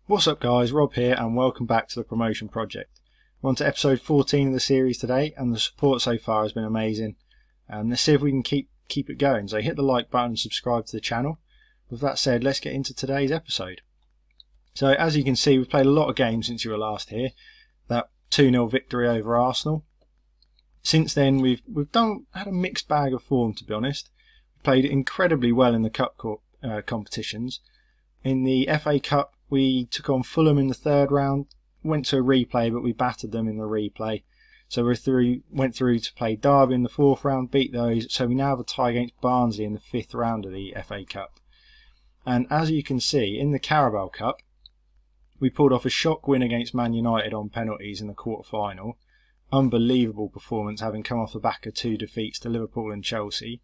What's up guys, Rob here and welcome back to the promotion project. We're on to episode 14 of the series today and the support so far has been amazing. Let's see if we can keep it going, so hit the like button and subscribe to the channel. With that said, let's get into today's episode. So as you can see, we've played a lot of games since you were last here. That 2-0 victory over Arsenal. Since then we've had a mixed bag of form, to be honest. We played incredibly well in the cup competitions. In the FA Cup we took on Fulham in the third round, went to a replay but we battered them in the replay. So went through to play Derby in the fourth round, beat those, so we now have a tie against Barnsley in the fifth round of the FA Cup. And as you can see, in the Carabao Cup, we pulled off a shock win against Man United on penalties in the quarter-final. Unbelievable performance, having come off the back of 2 defeats to Liverpool and Chelsea.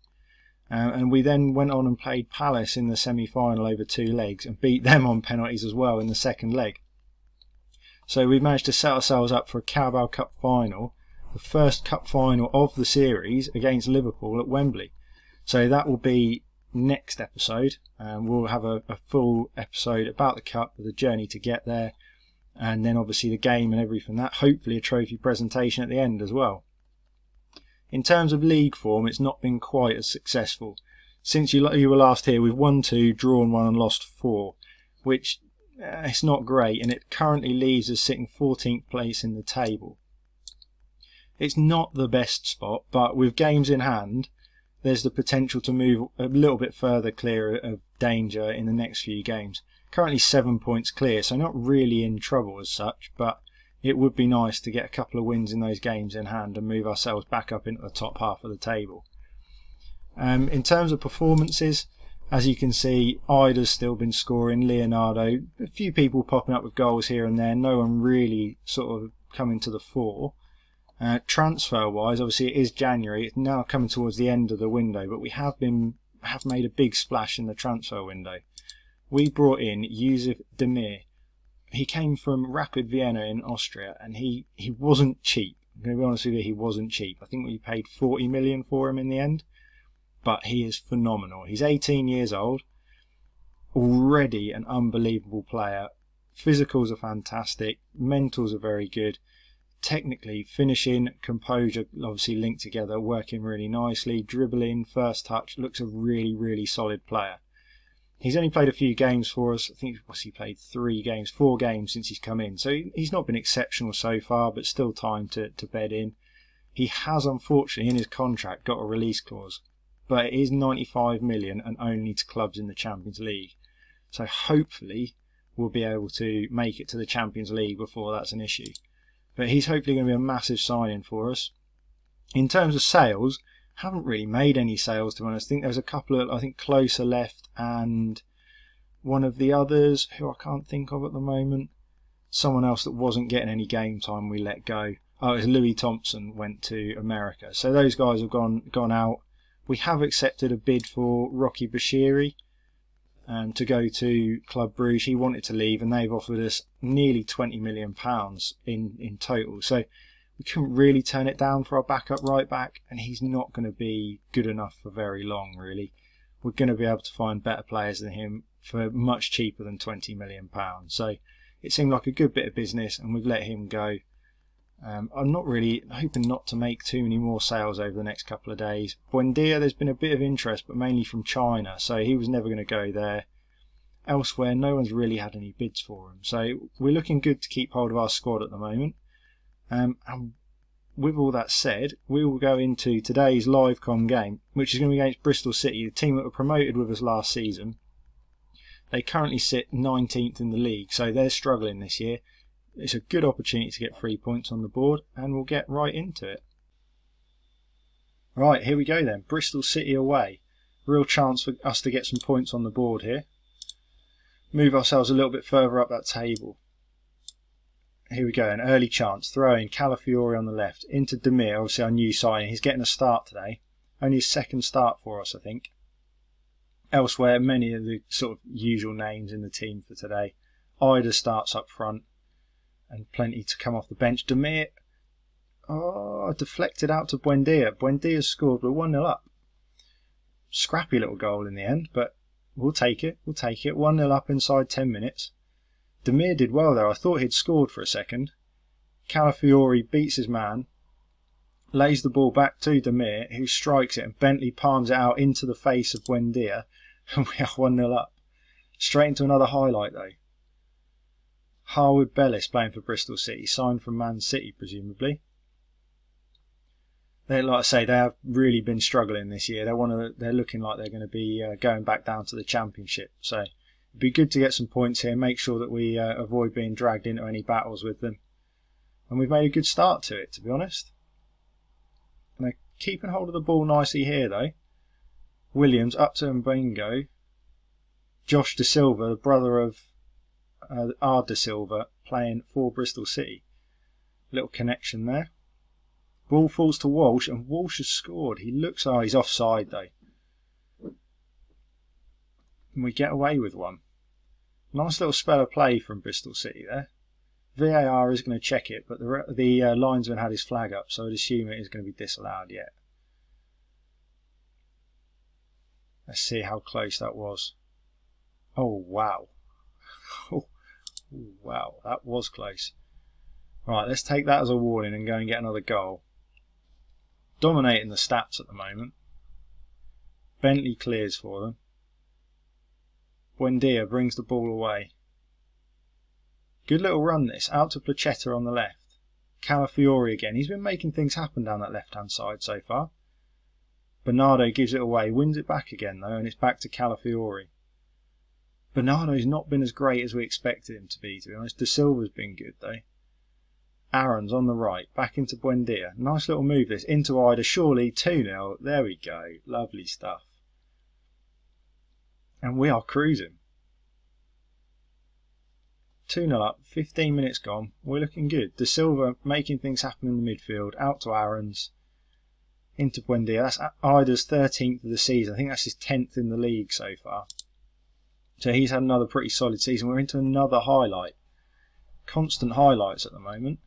And we then went on and played Palace in the semi-final over 2 legs and beat them on penalties as well in the second leg. So we've managed to set ourselves up for a Carabao Cup final, the first cup final of the series against Liverpool at Wembley. So that will be next episode, and we'll have a full episode about the cup, the journey to get there, and then obviously the game and everything that, hopefully a trophy presentation at the end as well. In terms of league form, it's not been quite as successful. Since you were last here, we've won 2, drawn 1 and lost 4, which it's not great, and it currently leaves us sitting 14th place in the table. It's not the best spot, but with games in hand, there's the potential to move a little bit further clear of danger in the next few games. Currently 7 points clear, so not really in trouble as such, but it would be nice to get a couple of wins in those games in hand and move ourselves back up into the top half of the table. In terms of performances, as you can see, Ida's still been scoring, Leonardo, a few people popping up with goals here and there, no one really sort of coming to the fore. Transfer wise, obviously it is January, it's now coming towards the end of the window, but we have made a big splash in the transfer window. We brought in Yusuf Demir. He came from Rapid Vienna in Austria, and he wasn't cheap. I'm going to be honest with you, he wasn't cheap. I think we paid 40 million for him in the end, but he is phenomenal. He's 18 years old, already an unbelievable player. Physicals are fantastic, mentals are very good. Technically, finishing, composure obviously linked together, working really nicely. Dribbling, first touch, looks a really solid player. He's only played a few games for us. I think he played 4 games since he's come in. So he's not been exceptional so far, but still time to bed in. He has unfortunately in his contract got a release clause, but it is 95 million and only to clubs in the Champions League. So hopefully we'll be able to make it to the Champions League before that's an issue. But he's hopefully going to be a massive signing for us. In terms of sales, haven't really made any sales, to be honest. I think there's a couple of, Closer left and one of the others who I can't think of at the moment. Someone else that wasn't getting any game time we let go. Oh, it was Louis Thompson went to America. So those guys have gone out. We have accepted a bid for Rocky Bashiri to go to Club Bruges. He wanted to leave and they've offered us nearly £20 million in total. So we couldn't really turn it down for our backup right back, and he's not going to be good enough for very long really. We're going to be able to find better players than him for much cheaper than £20 million. So it seemed like a good bit of business and we've let him go. I'm not really hoping not to make too many more sales over the next couple of days. Buendia, there's been a bit of interest, but mainly from China, so he was never going to go there. Elsewhere, no one's really had any bids for him, so we're looking good to keep hold of our squad at the moment. And with all that said, we will go into today's live com game, which is going to be against Bristol City, the team that were promoted with us last season. They currently sit 19th in the league, so they're struggling this year. It's a good opportunity to get 3 points on the board, and we'll get right into it. Right, here we go then. Bristol City away. Real chance for us to get some points on the board here. Move ourselves a little bit further up that table. Here we go, an early chance. Throwing Calafiori on the left. Into Demir, obviously our new signing. He's getting a start today. Only his second start for us, I think. Elsewhere, many of the sort of usual names in the team for today. Ida starts up front. And plenty to come off the bench. Demir, deflected out to Buendia. Buendia's scored. We're 1-0 up. Scrappy little goal in the end, but we'll take it. We'll take it. 1-0 up inside 10 minutes. Demir did well there. I thought he'd scored for a second. Calafiori beats his man, lays the ball back to Demir, who strikes it, and Bentley palms it out into the face of Buendia, and we are 1-0 up. Straight into another highlight though. Harwood Bellis playing for Bristol City, signed from Man City presumably. Like I say, they have really been struggling this year. They're looking like they're going to be going back down to the Championship. So it'd be good to get some points here. Make sure that we avoid being dragged into any battles with them. And we've made a good start to it, to be honest. And they're keeping hold of the ball nicely here, though. Williams up to Mbingo. Josh De Silva, the brother of R. De Silva, playing for Bristol City. Little connection there. Ball falls to Walsh, and Walsh has scored. He looks... Oh, he's offside, though. And we get away with one. Nice little spell of play from Bristol City there. VAR is going to check it, but the linesman had his flag up, so I'd assume it is going to be disallowed yet. Let's see how close that was. Oh, wow. Oh, wow, that was close. Right, let's take that as a warning and go and get another goal. Dominating the stats at the moment. Bentley clears for them. Buendia brings the ball away. Good little run this, out to Placetta on the left. Calafiori again, he's been making things happen down that left hand side so far. Bernardo gives it away, wins it back again though, and it's back to Calafiori. Bernardo's not been as great as we expected him to be honest. De Silva's been good though. Aaron's on the right, back into Buendia. Nice little move this, into Ida, surely 2-0. There we go, lovely stuff. And we are cruising. 2-0 up, 15 minutes gone. We're looking good. De Silva making things happen in the midfield. Out to Aaron's. Into Buendia. That's Ida's 13th of the season. I think that's his 10th in the league so far. So he's had another pretty solid season. We're into another highlight. Constant highlights at the moment.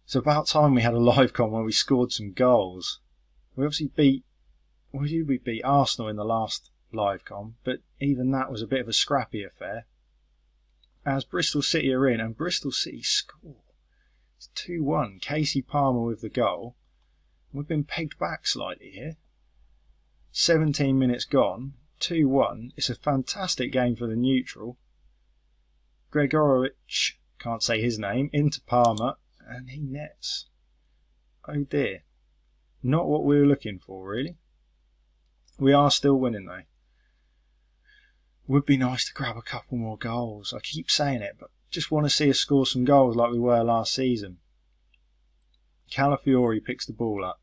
It's about time we had a live con where we scored some goals. We obviously beat... Who did we beat? Arsenal in the last live con. But even that was a bit of a scrappy affair. As Bristol City are in, and Bristol City score. It's 2-1. Casey Palmer with the goal. We've been pegged back slightly here. 17 minutes gone. 2-1. It's a fantastic game for the neutral. Gregorowicz, can't say his name, into Palmer, and he nets. Oh dear. Not what we were looking for, really. We are still winning, though. Would be nice to grab a couple more goals. I keep saying it, but just want to see us score some goals like we were last season. Calafiori picks the ball up.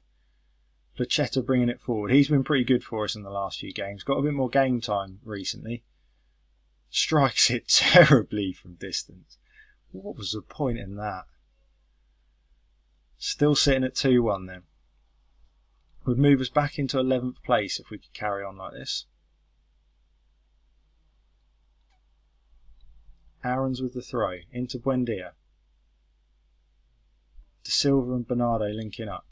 Placetta bringing it forward. He's been pretty good for us in the last few games. Got a bit more game time recently. Strikes it terribly from distance. What was the point in that? Still sitting at 2-1 then. Would move us back into 11th place if we could carry on like this. Aaron's with the throw. Into Buendia. De Silva and Bernardo linking up.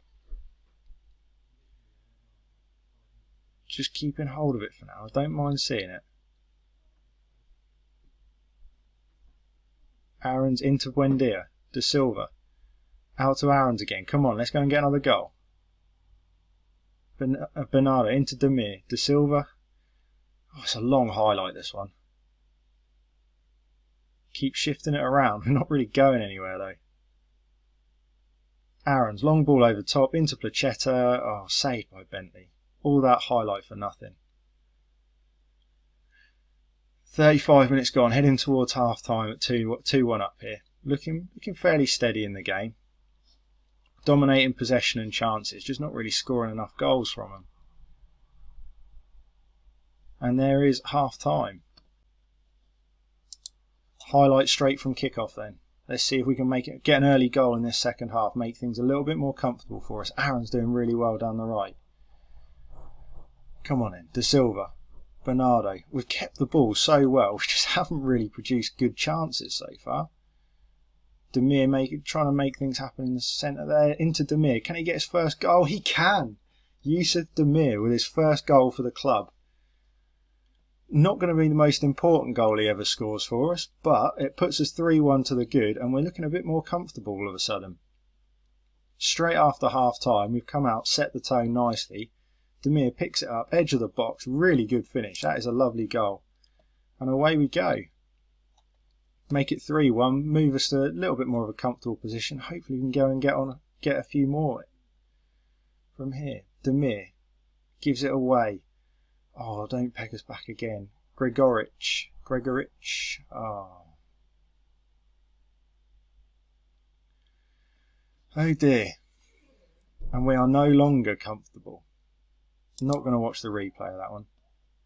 Just keeping hold of it for now. I don't mind seeing it. Aaron's into Buendia. De Silva. Out to Aaron's again. Come on, let's go and get another goal. Bernardo into Demir. De Silva. Oh, it's a long highlight, this one. Keep shifting it around. We're not really going anywhere, though. Aaron's long ball over top. Into Placetta. Oh, saved by Bentley. All that highlight for nothing. 35 minutes gone, heading towards half time at 2-1 up here. Looking fairly steady in the game. Dominating possession and chances, just not really scoring enough goals from them. And there is half time. Highlight straight from kickoff then. Let's see if we can get an early goal in this second half, make things a little bit more comfortable for us. Aaron's doing really well down the right. Come on in, De Silva, Bernardo. We've kept the ball so well, we just haven't really produced good chances so far. Demir trying to make things happen in the centre there. Into Demir. Can he get his first goal? He can! Yusuf Demir with his first goal for the club. Not going to be the most important goal he ever scores for us, but it puts us 3-1 to the good, and we're looking a bit more comfortable all of a sudden. Straight after half time, we've come out, set the tone nicely. Demir picks it up, edge of the box, really good finish. That is a lovely goal. And away we go. Make it 3-1, move us to a little bit more of a comfortable position. Hopefully we can go and get a few more from here. Demir gives it away. Oh, don't peg us back again. Gregoric. Oh. Oh dear. And we are no longer comfortable. Not going to watch the replay of that one.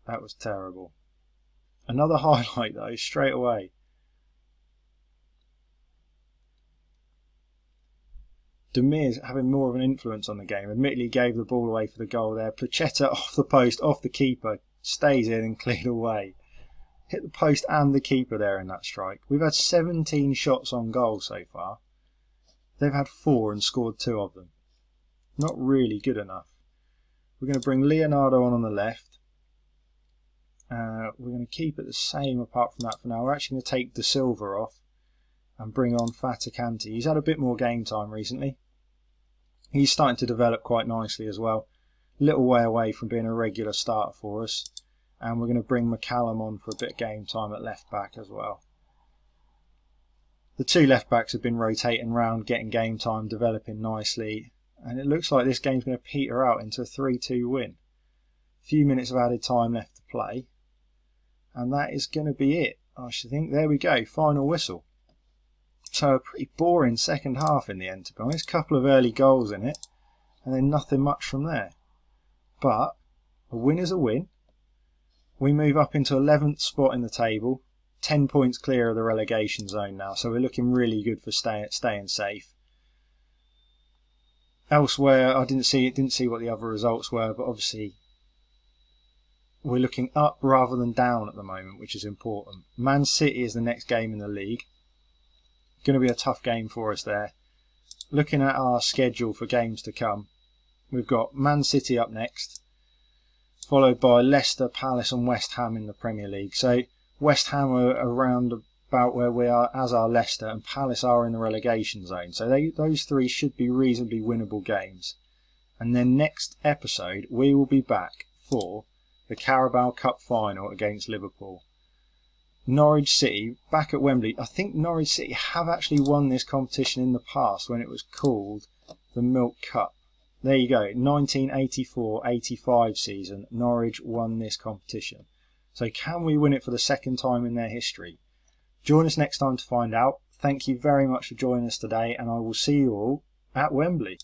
That was terrible. Another highlight though, straight away. Demir's having more of an influence on the game. Admittedly, gave the ball away for the goal there. Plachetta off the post, off the keeper. Stays in and cleared away. Hit the post and the keeper there in that strike. We've had 17 shots on goal so far. They've had 4 and scored 2 of them. Not really good enough. We're going to bring Leonardo on the left. We're going to keep it the same apart from that for now. We're actually going to take De Silva off and bring on Fatakanti. He's had a bit more game time recently. He's starting to develop quite nicely as well. Little way away from being a regular starter for us. And we're going to bring McCallum on for a bit of game time at left back as well. The 2 left backs have been rotating round, getting game time, developing nicely. And it looks like this game's going to peter out into a 3-2 win. A few minutes of added time left to play. And that is going to be it, I should think. There we go, final whistle. So a pretty boring second half in the end, to be honest. A couple of early goals in it, and then nothing much from there. But a win is a win. We move up into 11th spot in the table, 10 points clear of the relegation zone now, so we're looking really good for staying safe. Elsewhere, I didn't see what the other results were, but obviously we're looking up rather than down at the moment, which is important. Man City is the next game in the league. Going to be a tough game for us there. Looking at our schedule for games to come, we've got Man City up next, followed by Leicester, Palace and West Ham in the Premier League. So West Ham are around about where we are, as are Leicester, and Palace are in the relegation zone. So those 3 should be reasonably winnable games. And then next episode we will be back for the Carabao Cup final against Liverpool. Norwich City, back at Wembley. I think Norwich City have actually won this competition in the past when it was called the Milk Cup. There you go, 1984-85 season, Norwich won this competition. So can we win it for the 2nd time in their history? Join us next time to find out. Thank you very much for joining us today, and I will see you all at Wembley.